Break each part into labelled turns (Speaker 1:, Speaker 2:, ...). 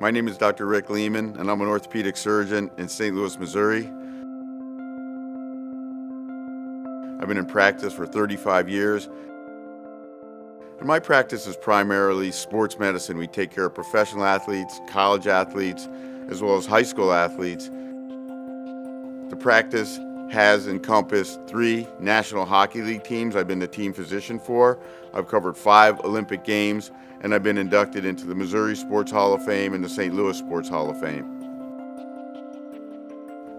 Speaker 1: My name is Dr. Rick Lehman, and I'm an orthopedic surgeon in St. Louis, Missouri. I've been in practice for 35 years. And my practice is primarily sports medicine. We take care of professional athletes, college athletes, as well as high school athletes. The practice has encompassed 3 National Hockey League teams I've been the team physician for. I've covered 5 Olympic Games, and I've been inducted into the Missouri Sports Hall of Fame and the St. Louis Sports Hall of Fame.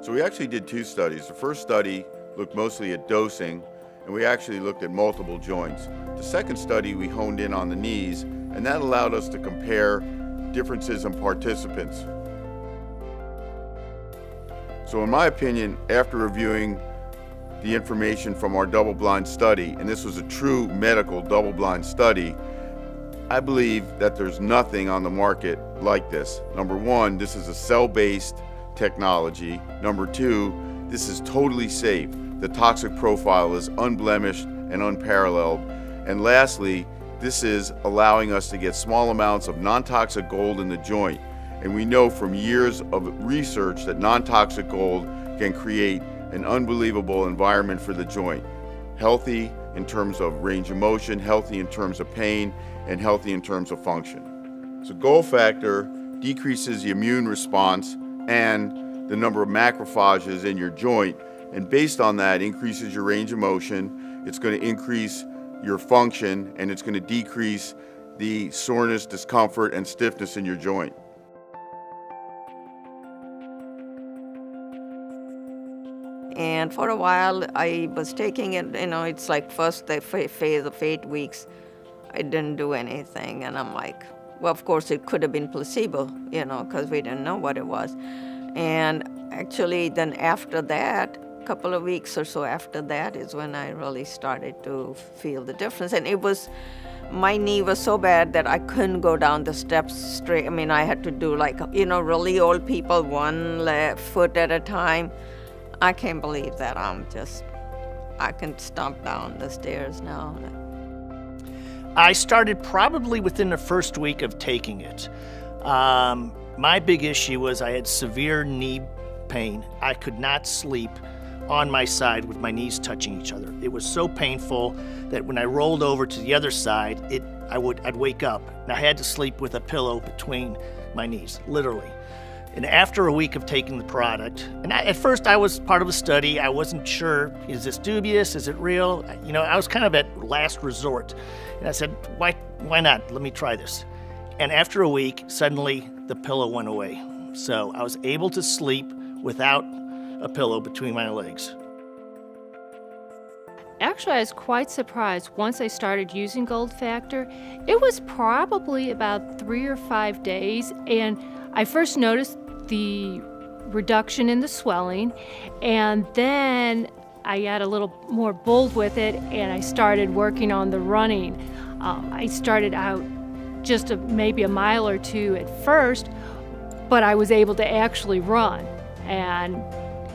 Speaker 1: So we actually did 2 studies. The first study looked mostly at dosing, and we actually looked at multiple joints. The second study, we honed in on the knees, and that allowed us to compare differences in participants. So in my opinion, after reviewing the information from our double-blind study, and this was a true medical double-blind study, I believe that there's nothing on the market like this. Number 1, this is a cell-based technology. Number 2, this is totally safe. The toxic profile is unblemished and unparalleled. And lastly, this is allowing us to get small amounts of non-toxic gold in the joint. And we know from years of research that non-toxic gold can create an unbelievable environment for the joint. Healthy in terms of range of motion, healthy in terms of pain, and healthy in terms of function. So gold factor decreases the immune response and the number of macrophages in your joint, and based on that increases your range of motion. It's going to increase your function, and it's going to decrease the soreness, discomfort, and stiffness in your joint.
Speaker 2: And for a while, I was taking it, it's like first the phase of 8 weeks, I didn't do anything. And I'm like, well, of course, it could have been placebo, because we didn't know what it was. And actually, then after that, a couple of weeks or so after that is when I really started to feel the difference. And my knee was so bad that I couldn't go down the steps straight. I had to do really old people, one foot at a time. I can't believe that I can stomp down the stairs now.
Speaker 3: I started probably within the first week of taking it. My big issue was I had severe knee pain. I could not sleep on my side with my knees touching each other. It was so painful that when I rolled over to the other side, I'd wake up and I had to sleep with a pillow between my knees, literally. And after a week of taking the product, and at first I was part of a study, I wasn't sure, is this dubious, is it real? I was kind of at last resort. And I said, why not? Let me try this. And after a week, suddenly the pillow went away. So I was able to sleep without a pillow between my legs.
Speaker 4: Actually, I was quite surprised once I started using Gold Factor. It was probably about 3 or 5 days, and I first noticed the reduction in the swelling, and then I got a little more bold with it, and I started working on the running. I started out just maybe a mile or 2 at first, but I was able to actually run. And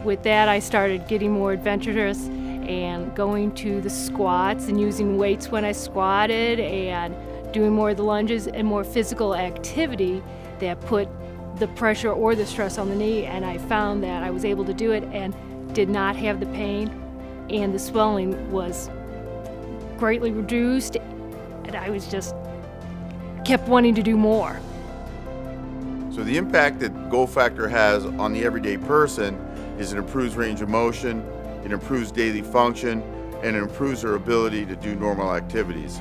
Speaker 4: with that, I started getting more adventurous and going to the squats and using weights when I squatted and doing more of the lunges and more physical activity that put the pressure or the stress on the knee, and I found that I was able to do it and did not have the pain, and the swelling was greatly reduced, and I was just kept wanting to do more.
Speaker 1: So the impact that Gold Factor has on the everyday person is it improves range of motion, it improves daily function, and it improves their ability to do normal activities.